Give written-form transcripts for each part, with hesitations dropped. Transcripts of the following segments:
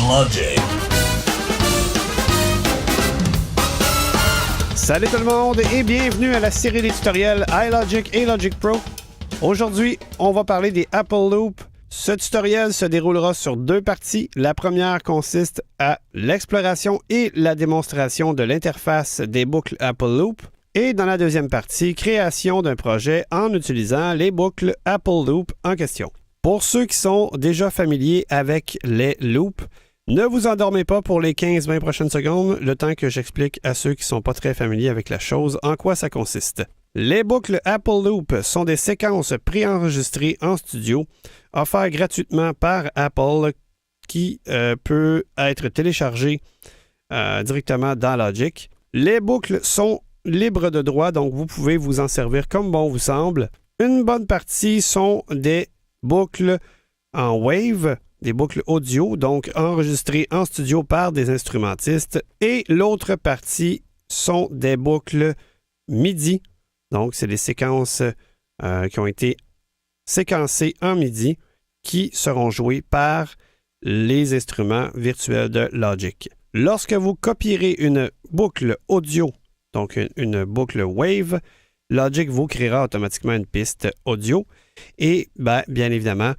Logic. Salut tout le monde et bienvenue à la série des tutoriels iLogic et Logic Pro. Aujourd'hui, on va parler des Apple Loop. Ce tutoriel se déroulera sur deux parties. La première consiste à l'exploration et la démonstration de l'interface des boucles Apple Loop. Et dans la deuxième partie, création d'un projet en utilisant les boucles Apple Loop en question. Pour ceux qui sont déjà familiers avec les loops, ne vous endormez pas pour les 15-20 prochaines secondes, le temps que j'explique à ceux qui ne sont pas très familiers avec la chose en quoi ça consiste. Les boucles Apple Loop sont des séquences préenregistrées en studio, offertes gratuitement par Apple, qui peut être téléchargées directement dans Logic. Les boucles sont libres de droit, donc vous pouvez vous en servir comme bon vous semble. Une bonne partie sont des boucles en wave, des boucles audio, donc enregistrées en studio par des instrumentistes. Et l'autre partie sont des boucles MIDI. Donc, c'est des séquences qui ont été séquencées en MIDI qui seront jouées par les instruments virtuels de Logic. Lorsque vous copierez une boucle audio, donc une boucle wave, Logic vous créera automatiquement une piste audio. Et bien évidemment,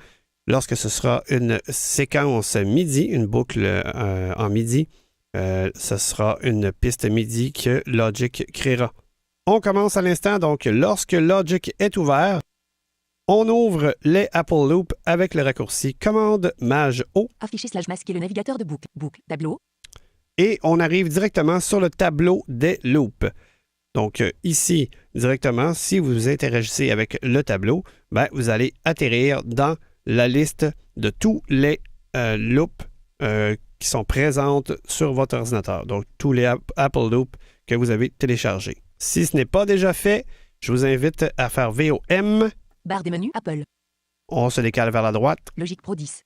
lorsque ce sera une séquence MIDI, une boucle en MIDI, ce sera une piste MIDI que Logic créera. On commence à l'instant, donc lorsque Logic est ouvert, on ouvre les Apple Loop avec le raccourci commande Maj-O. Afficher /mask qui est le navigateur de boucle. Boucle, tableau. Et on arrive directement sur le tableau des loops. Donc ici, directement, si vous interagissez avec le tableau, vous allez atterrir dans la liste de tous les loops qui sont présentes sur votre ordinateur. Donc tous les Apple Loop que vous avez téléchargés. Si ce n'est pas déjà fait, je vous invite à faire VOM. Barre des menus Apple. On se décale vers la droite. Logic Pro 10.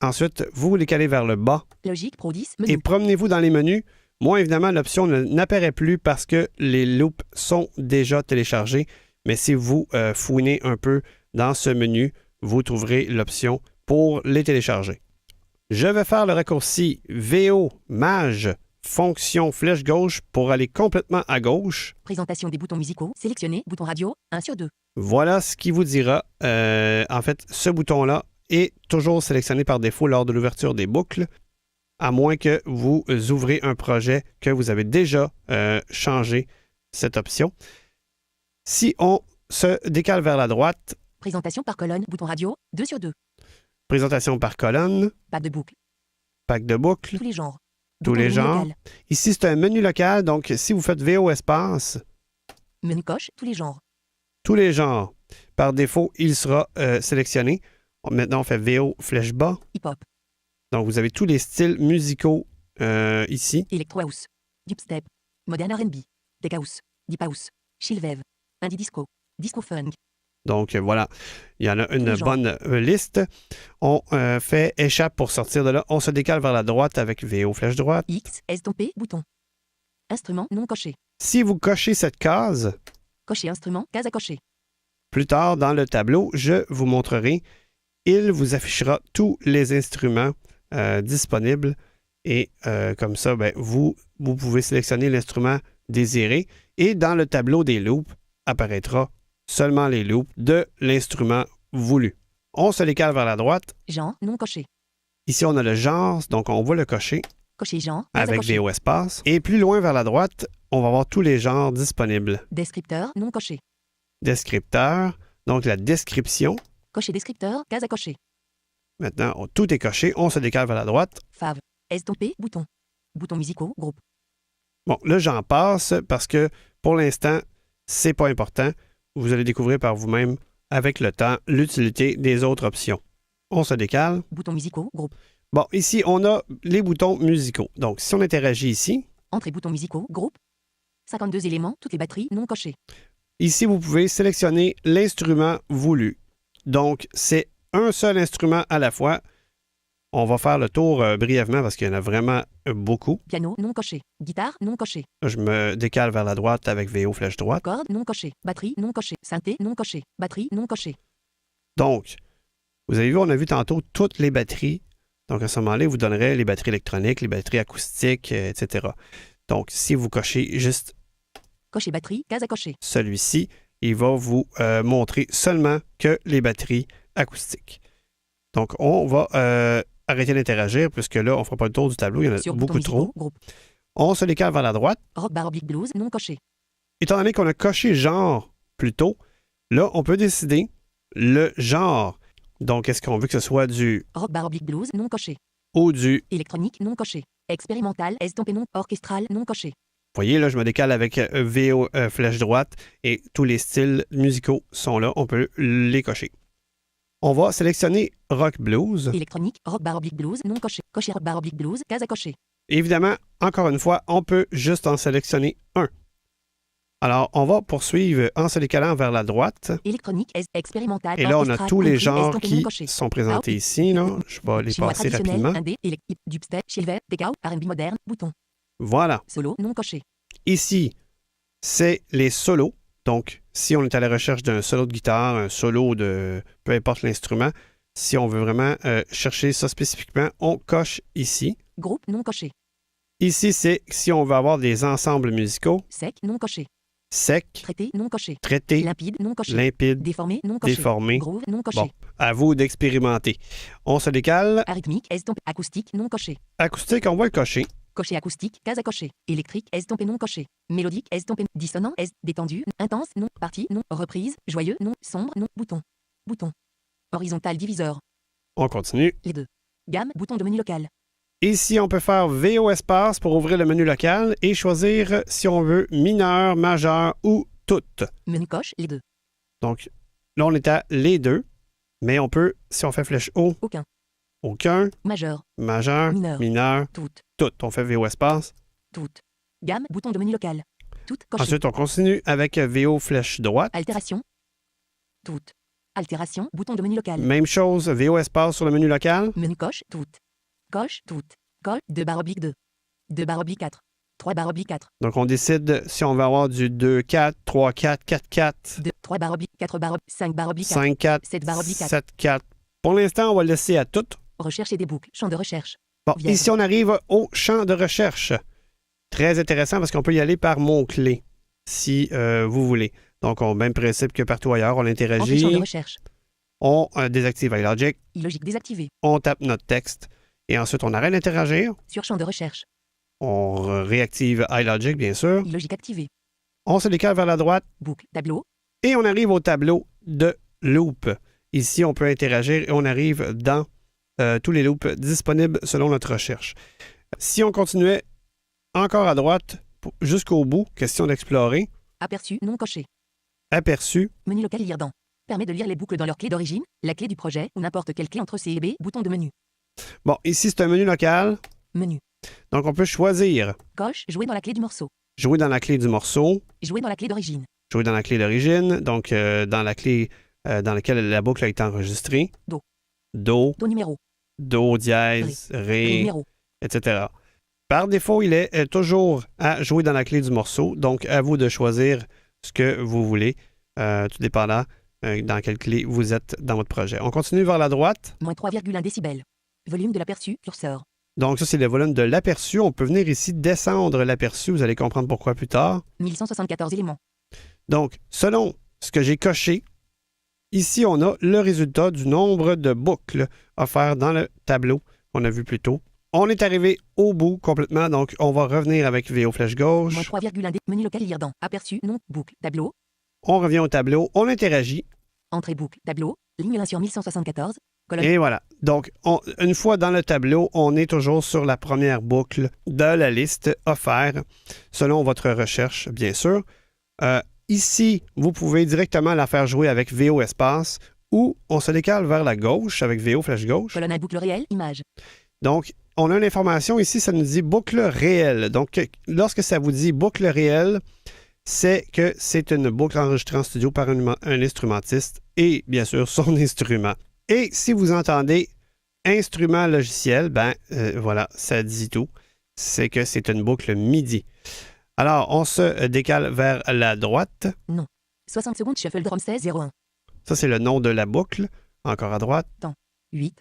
Ensuite, vous vous décalez vers le bas. Logic Pro 10. Menu. Et promenez-vous dans les menus. Moi, évidemment, l'option n'apparaît plus parce que les loops sont déjà téléchargés. Mais si vous fouinez un peu dans ce menu, vous trouverez l'option pour les télécharger. Je vais faire le raccourci VO Maj fonction flèche gauche pour aller complètement à gauche. Présentation des boutons musicaux. Sélectionner. Bouton radio. 1 sur 2. Voilà ce qui vous dira. En fait, ce bouton-là est toujours sélectionné par défaut lors de l'ouverture des boucles, à moins que vous ouvrez un projet que vous avez déjà changé cette option. Si on se décale vers la droite. Présentation par colonne. Bouton radio. 2 sur 2. Présentation par colonne. Pack de boucles. Pack de boucles. Tous les genres. Tous les genres. Local. Ici, c'est un menu local, donc si vous faites VO espace. Menu coche. Tous les genres. Tous les genres. Par défaut, il sera sélectionné. Maintenant, on fait VO flèche bas. Hip-hop. Donc, vous avez tous les styles musicaux ici. Electro House. Deep Step. Modern R&B. Tech House. Deep House. Chill Wave. Indie Disco. Disco Funk. Donc, voilà. Il y en a une bonne liste. On fait échappe pour sortir de là. On se décale vers la droite avec VO flèche droite. X, estompé, bouton. Instrument non coché. Si vous cochez cette case, Cocher instrument, case à cocher. plus tard dans le tableau, je vous montrerai. Il vous affichera tous les instruments disponibles et comme ça, vous pouvez sélectionner l'instrument désiré et dans le tableau des loops apparaîtra seulement les loops de l'instrument voulu. On se décale vers la droite. Genre non coché. Ici, on a le genre, donc on va le cocher Cocher genre, case à avec cocher. VO espace. Et plus loin vers la droite, on va voir tous les genres disponibles. Descripteur non coché. Descripteur, donc la description. Cocher descripteur, case à cocher. Maintenant, tout est coché. On se décale vers la droite. Fav. Estompé, bouton. Boutons musicaux, groupe. Bon, là, j'en passe parce que pour l'instant, c'est pas important. Vous allez découvrir par vous-même, avec le temps, l'utilité des autres options. On se décale. Boutons musicaux, groupe. Bon, ici, on a les boutons musicaux. Donc, si on interagit ici, Entrée boutons musicaux, groupe. 52 éléments, toutes les batteries non cochées. ici, vous pouvez sélectionner l'instrument voulu. Donc, c'est un seul instrument à la fois. On va faire le tour brièvement parce qu'il y en a vraiment beaucoup. Piano non coché. Guitare non coché. Je me décale vers la droite avec VO flèche droite. Corde non coché. Batterie non coché. Synthé non coché. Batterie non coché. Donc, vous avez vu, on a vu tantôt toutes les batteries Donc, à ce moment-là, il vous donnerait les batteries électroniques, les batteries acoustiques, etc. Donc, si vous cochez juste Cocher batterie, case à cocher. celui-ci, il va vous montrer seulement que les batteries acoustiques. Donc, on va arrêter d'interagir puisque là, on ne fera pas le tour du tableau, il y en a Sur bouton beaucoup trop. musicaux, groupe. On se décale vers la droite. Rock bar oblique blues, non coché. Étant donné qu'on a coché genre plus tôt, là, on peut décider le genre. Donc, est-ce qu'on veut que ce soit du Rock bar oblique blues, non coché. ou du... Électronique, non coché. Expérimental, estompé non. Orchestral, non coché. Vous voyez, là, je me décale avec VO flèche droite et tous les styles musicaux sont là. On peut les cocher. On va sélectionner Rock Blues. Électronique, rock bar oblique blues, non coché. Cocher rock bar oblique blues, case à cocher. Évidemment, encore une fois, on peut juste en sélectionner un. Alors, on va poursuivre en se décalant vers la droite. Électronique, expérimental. Et là, on a orchestral, tous les country, genres estompé non qui coché. sont présentés ici. Là. Je vais les Chinois passer traditionnel, rapidement. indé, dubstep, chillwave, décao, R&B moderne, bouton. Voilà. Solo, non coché. Ici, c'est les solos. Donc, si on est à la recherche d'un solo de guitare, un solo de peu importe l'instrument, si on veut vraiment chercher ça spécifiquement, on coche ici. Groupe, non coché. Ici, c'est si on veut avoir des ensembles musicaux, Sec, non coché. sec, Traité, non coché. traité, Limpide, non coché. limpide, Déformé, non coché. déformé. Groove, non coché. Bon, à vous d'expérimenter. On se décale. Arythmique, estompé. Acoustique, non coché. Acoustique, on va le cocher. Coché acoustique, case à cocher. Électrique, estompé non coché. Mélodique, estompé. Dissonant, détendu. Intense, non. Partie, non. Reprise, joyeux, non. Sombre, non. Bouton. Bouton. Horizontal diviseur. On continue. Les deux. Gamme, bouton de menu local. Ici, on peut faire VO espace pour ouvrir le menu local et choisir si on veut mineur, majeur ou toutes. Menu coche, les deux. Donc, là, on est à les deux, mais on peut, si on fait flèche haut, Aucun. aucun, Majeur, majeur, Mineur. mineur, toutes. toutes. On fait VO espace. Toutes. Gamme, bouton de menu local. Toutes cochées. Ensuite, on continue avec VO flèche droite. Altération. Toutes. Altération, bouton de menu local. Même chose, VO espace sur le menu local. Menu coche, toutes. Coche, toutes. Colle, 2 barre oblique 2. 2 barre oblique 4. 3 barre oblique 4. Donc, on décide si on veut avoir du 2-4, 3-4, 4-4, 2, 3 barre oblique 4 barre 5 barre oblique 4. 5-4, 7 barre oblique 4. 7-4. Pour l'instant, on va le laisser à toutes. Recherche et des boucles. Champ de recherche. Bon, Vierge. ici, on arrive au champ de recherche. Très intéressant parce qu'on peut y aller par mots-clés, si vous voulez. Donc, on même principe que partout ailleurs, on Entrée champ de interagit, recherche. on désactive iLogic, Illogique désactivé. on tape notre texte et ensuite, on arrête d'interagir. Sur champ de recherche. On réactive iLogic, bien sûr. Illogique activé. On se décale vers la droite Boucle. Tableau. et on arrive au tableau de loop. Ici, on peut interagir et on arrive dans tous les loops disponibles selon notre recherche. Si on continuait encore à droite jusqu'au bout, question d'explorer, Aperçu non coché. aperçu, Menu local lire dans. Permet de lire les boucles dans leur clé d'origine, la clé du projet ou n'importe quelle clé entre C et B. Bouton de menu. bon, ici, c'est un menu local, Menu. donc on peut choisir Coche. Jouer dans la clé du morceau. jouer dans la clé du morceau, Jouer dans la clé d'origine. jouer dans la clé d'origine, donc dans la clé dans laquelle la boucle a été enregistrée. Do. Do, Do numéro. Do dièse, Ré Ré, numéro. etc. Par défaut, il est toujours à jouer dans la clé du morceau, donc à vous de choisir ce que vous voulez, tout dépendant dans quelle clé vous êtes dans votre projet. On continue vers la droite. Moins 3,1 décibels. Volume de l'aperçu. Curseur. Donc ça, c'est le volume de l'aperçu. On peut venir ici descendre l'aperçu. Vous allez comprendre pourquoi plus tard. 1174 éléments. Donc, selon ce que j'ai coché, ici, on a le résultat du nombre de boucles offerts dans le tableau qu'on a vu plus tôt. On est arrivé au bout complètement, donc on va revenir avec VO flèche Moins gauche. 3,1 menu local lire dans. Aperçu. Non. Boucle. Tableau. On revient au tableau, on interagit, Entrée boucle. Tableau. Ligne 1 sur 1174. Colonne. et voilà. Donc, une fois dans le tableau, on est toujours sur la première boucle de la liste offerte, selon votre recherche, bien sûr. Ici, vous pouvez directement la faire jouer avec VO espace, ou on se décale vers la gauche avec VO flèche gauche. Colonne à boucle réelle. Image. Donc, on a une information ici, ça nous dit boucle réelle. Donc, lorsque ça vous dit boucle réelle, c'est que c'est une boucle enregistrée en studio par un instrumentiste et, bien sûr, son instrument. Et si vous entendez instrument logiciel, ben voilà, ça dit tout. C'est que c'est une boucle MIDI. Alors, on se décale vers la droite. 60 secondes shuffle drum 16 01. Ça, c'est le nom de la boucle. Encore à droite. 8.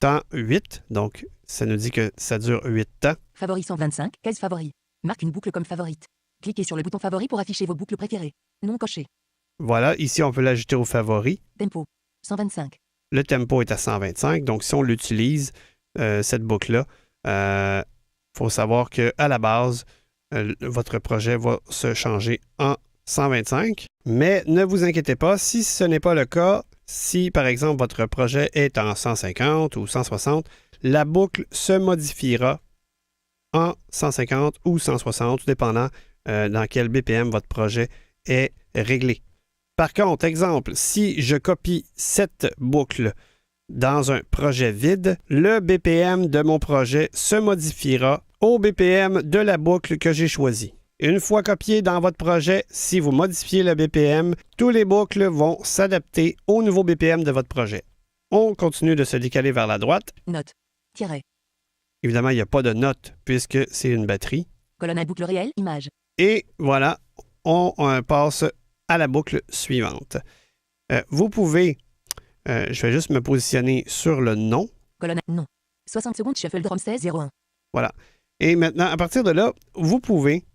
temps 8. Donc, ça nous dit que ça dure 8 temps. Favori 125, case favori. Marque une boucle comme favorite. Cliquez sur le bouton favori pour afficher vos boucles préférées. Non coché. Voilà, ici, on peut l'ajouter au favori. Tempo 125. Le tempo est à 125. Donc, si on l'utilise, cette boucle-là, faut savoir qu'à la base, votre projet va se changer en 125. Mais ne vous inquiétez pas, si ce n'est pas le cas, si par exemple votre projet est en 150 ou 160, la boucle se modifiera en 150 ou 160, tout dépendant dans quel BPM votre projet est réglé. Par contre, exemple, si je copie cette boucle dans un projet vide, le BPM de mon projet se modifiera au BPM de la boucle que j'ai choisie. Une fois copié dans votre projet, si vous modifiez le BPM, tous les boucles vont s'adapter au nouveau BPM de votre projet. On continue de se décaler vers la droite. Note. Tiret. Évidemment, il n'y a pas de note puisque c'est une batterie. Colonne à boucle réelle, image. Et voilà, on passe à la boucle suivante. Vous pouvez, je vais juste me positionner sur le nom. Colonne à non. 60 secondes shuffle drum 16 01. Voilà. Et maintenant, à partir de là, vous pouvez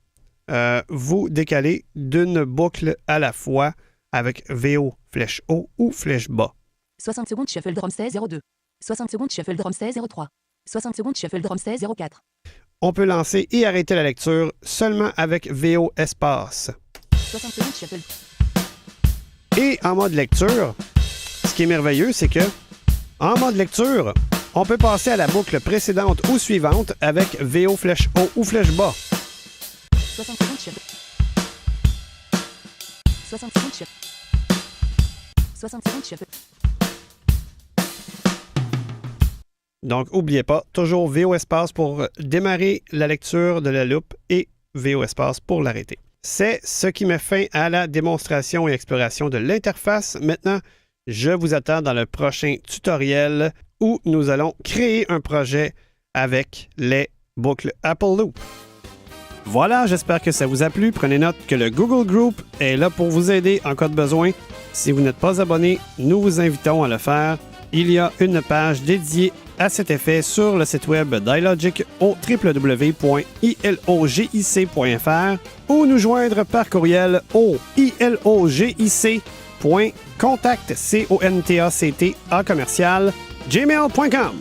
vous décaler d'une boucle à la fois avec VO flèche haut ou flèche bas. 60 secondes shuffle drum 16 02. 60 secondes shuffle drum 16 03. 60 secondes shuffle drum 16 04. On peut lancer et arrêter la lecture seulement avec VO espace. 60 secondes shuffle. Et en mode lecture, ce qui est merveilleux, c'est que en mode lecture, on peut passer à la boucle précédente ou suivante avec VO flèche haut ou flèche bas. 60 secondes shuffle. 60 secondes shuffle. 60 secondes shuffle. Donc, n'oubliez pas, toujours VO espace pour démarrer la lecture de la loupe et VO espace pour l'arrêter. C'est ce qui met fin à la démonstration et exploration de l'interface. Maintenant, je vous attends dans le prochain tutoriel où nous allons créer un projet avec les boucles Apple Loop. Voilà, j'espère que ça vous a plu. Prenez note que le Google Group est là pour vous aider en cas de besoin. Si vous n'êtes pas abonné, nous vous invitons à le faire. Il y a une page dédiée à cet effet sur le site web d'iLogic au www.ilogic.fr ou nous joindre par courriel au ilogic.contact@gmail.com.